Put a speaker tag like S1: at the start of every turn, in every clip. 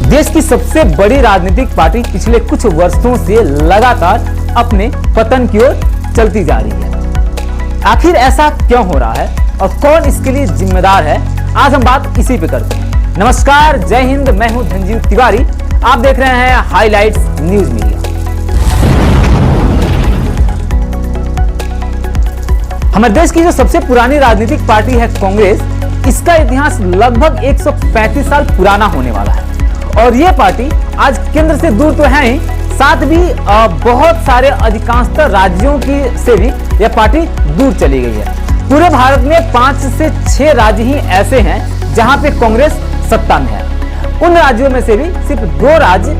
S1: देश की सबसे बड़ी राजनीतिक पार्टी पिछले कुछ वर्षों से लगातार अपने पतन की ओर चलती जा रही है। आखिर ऐसा क्यों हो रहा है और कौन इसके लिए जिम्मेदार है, आज हम बात इसी पे करते हैं। नमस्कार, जय हिंद, मैं हूं धनजीव तिवारी। आप देख रहे हैं हाइलाइट्स न्यूज मीडिया। हमारे देश की जो सबसे पुरानी राजनीतिक पार्टी है कांग्रेस, इसका इतिहास लगभग 135 साल पुराना होने वाला है और ये पार्टी आज केंद्र से दूर तो है ही, साथ भी बहुत सारे अधिकांशतः राज्यों की से भी यह पार्टी दूर चली गई है। पूरे भारत में 5 से 6 राज्य ही ऐसे हैं जहां पे कांग्रेस सत्ता में है। उन राज्यों में से भी सिर्फ 2 राज्य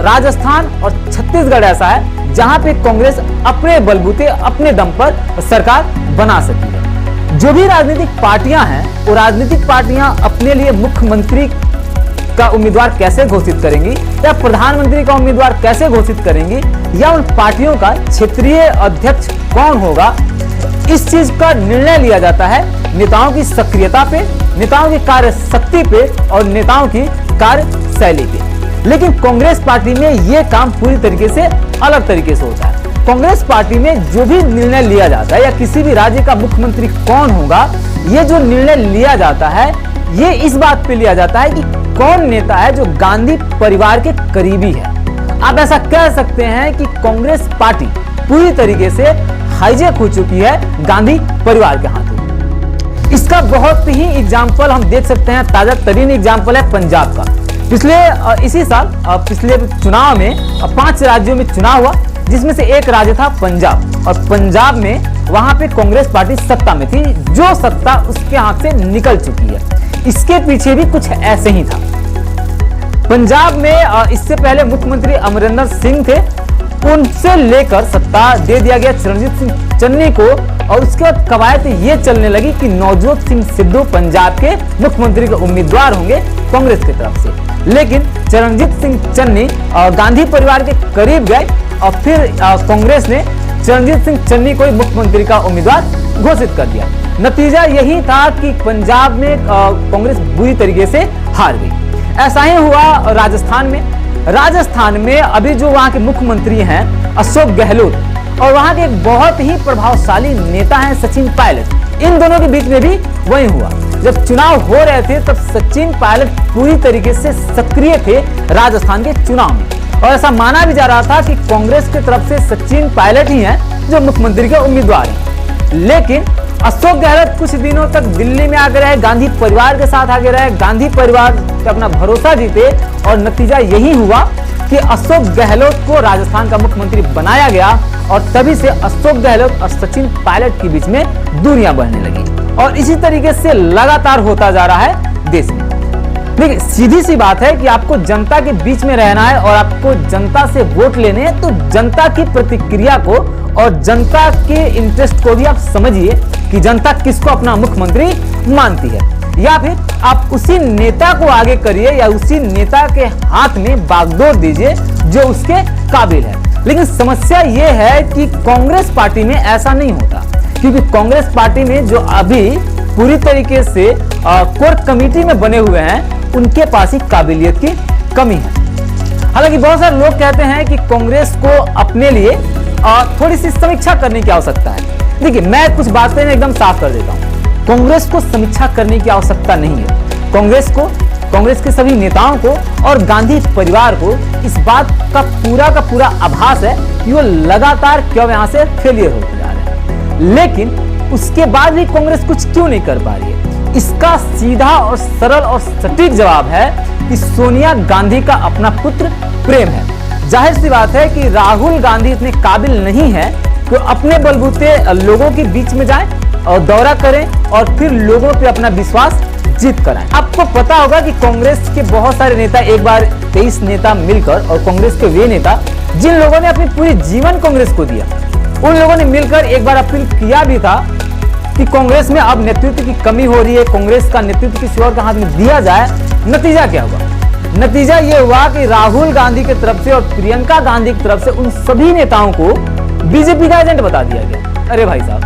S1: राजस्थान और छत्तीसगढ़ ऐसा है जहां पे कांग्रेस अपने बलबूते अपने दम पर सरकार बना सकी है। जो भी राजनीतिक पार्टियां हैं, वो राजनीतिक पार्टियां अपने लिए मुख्यमंत्री का उम्मीदवार कैसे घोषित करेंगी या प्रधानमंत्री का उम्मीदवार कैसे घोषित करेंगी या उन पार्टियों का क्षेत्रीय अध्यक्ष कौन होगा, इस चीज का निर्णय लिया जाता है नेताओं की सक्रियता पे, नेताओं की कार्य शक्ति पे और नेताओं की कार्य शैली पे। लेकिन कांग्रेस पार्टी में यह काम पूरी तरीके से अलग तरीके से होता है। कांग्रेस पार्टी में जो भी निर्णय लिया जाता है या किसी भी राज्य का मुख्यमंत्री कौन होगा, ये जो निर्णय लिया जाता है ये इस बात पे लिया जाता है कि कौन नेता है जो गांधी परिवार के करीबी है। आप ऐसा कह सकते हैं कि कांग्रेस पार्टी पूरी तरीके से हाईजैक हो चुकी है गांधी परिवार के हाथों। इसका बहुत ही एग्जाम्पल हम देख सकते हैं, ताजा तरीन एग्जाम्पल है पंजाब का। इसी साल पिछले चुनाव में 5 राज्यों में चुनाव हुआ, जिसमें से एक राज्य था पंजाब, और पंजाब में वहां पे कांग्रेस पार्टी सत्ता में थी। जो सत्ता उसके हाथ से निकल चुकी है, इसके पीछे भी कुछ ऐसे ही था। पंजाब में इससे पहले मुख्यमंत्री अमरिंदर सिंह थे, उनसे लेकर सत्ता दे दिया गया चरणजीत सिंह चन्नी को, और उसके बाद कवायद ये चलने लगी कि नवजोत सिंह सिद्धू पंजाब के मुख्यमंत्री के उम्मीदवार होंगे कांग्रेस की तरफ से। लेकिन चरणजीत सिंह चन्नी गांधी परिवार के करीब गए और फिर कांग्रेस ने चरणजीत सिंह चन्नी को मुख्यमंत्री का उम्मीदवार घोषित कर दिया। नतीजा यही था कि पंजाब में कांग्रेस बुरी तरीके से हार गई। ऐसा ही हुआ राजस्थान में अभी जो वहां के मुख्यमंत्री हैं अशोक गहलोत, और वहां के एक बहुत ही प्रभावशाली नेता हैं सचिन पायलट। इन दोनों के बीच में भी वही हुआ। जब चुनाव हो रहे थे तब सचिन पायलट पूरी तरीके से सक्रिय थे राजस्थान के चुनाव में, और ऐसा माना भी जा रहा था कि कांग्रेस की तरफ से सचिन पायलट ही हैं जो मुख्यमंत्री के उम्मीदवार हैं। लेकिन अशोक गहलोत कुछ दिनों तक दिल्ली में आगे रहे, गांधी परिवार के साथ आगे रहे, गांधी परिवार पे अपना भरोसा जीते, और नतीजा यही हुआ कि अशोक गहलोत को राजस्थान का मुख्यमंत्री बनाया गया, और तभी से अशोक गहलोत और सचिन पायलट के बीच में दूरियां बढ़ने लगी। और इसी तरीके से लगातार होता जा रहा है देश में। देखिए, सीधी सी बात है कि आपको जनता के बीच में रहना है और आपको जनता से वोट लेने हैं, तो जनता की प्रतिक्रिया को और जनता के इंटरेस्ट को भी आप समझिए कि जनता किसको अपना मुख्यमंत्री मानती है, या फिर आप उसी नेता को आगे करिए या उसी नेता के हाथ में बागडोर दीजिए जो उसके काबिल है। लेकिन समस्या यह है कि कांग्रेस पार्टी में ऐसा नहीं होता, क्योंकि कांग्रेस पार्टी में जो अभी पूरी तरीके से कोर कमेटी में बने हुए हैं, उनके पास ही काबिलियत की कमी है। हालांकि बहुत सारे लोग कहते हैं कि कांग्रेस को अपने लिए थोड़ी सी समीक्षा करने की आवश्यकता है। देखिए, मैं कुछ बातें एकदम साफ कर देता हूं। कांग्रेस को समीक्षा करने की आवश्यकता नहीं है। कांग्रेस के सभी नेताओं को और गांधी परिवार को इस बात का पूरा आभास है कि वो लगातार क्यों यहां से फेलियर होते जा रहे हैं। लेकिन उसके बाद भी कांग्रेस कुछ क्यों नहीं कर पा रही है? इसका सीधा और सरल और सटीक जवाब है कि सोनिया गांधी का अपना पुत्र प्रेम है। जाहिर सी बात है कि राहुल गांधी इतने काबिल नहीं है कि अपने बलबूते लोगों के बीच में जाएं और दौरा करें और फिर लोगों पे अपना विश्वास जीत कराएं। आपको पता होगा कि कांग्रेस के बहुत सारे नेता, एक बार 23 नेता मिलकर, और कांग्रेस के वे नेता जिन लोगों ने अपनी पूरी जीवन कांग्रेस को दिया, उन लोगों ने मिलकर एक बार अपील किया भी था कि कांग्रेस में अब नेतृत्व की कमी हो रही है, कांग्रेस का नेतृत्व किसी और के हाथ में दिया जाए। नतीजा क्या हुआ? नतीजा ये हुआ कि राहुल गांधी की तरफ से और प्रियंका गांधी की तरफ से उन सभी नेताओं को बीजेपी का एजेंट बता दिया गया। अरे भाई साहब,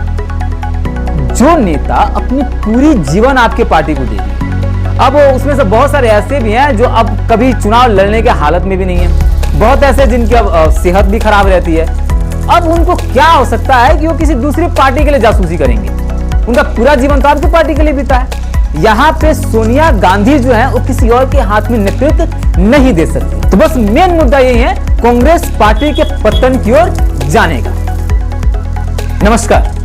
S1: जो नेता अपनी पूरी जीवन आपके पार्टी को दे दी, अब उसमें से बहुत सारे ऐसे भी हैं जो अब कभी चुनाव लड़ने के हालत में भी नहीं है, बहुत ऐसे जिनकी अब सेहत भी खराब रहती है। अब उनको क्या हो सकता है कि वो किसी दूसरी पार्टी के लिए जासूसी करेंगे? उनका पूरा जीवन तो आपकी पार्टी के लिए बीता है। यहाँ पे सोनिया गांधी जो है वो किसी और के हाथ में नेतृत्व नहीं दे सकती। तो बस मेन मुद्दा यही है कांग्रेस पार्टी के पतन की ओर जाने का। नमस्कार।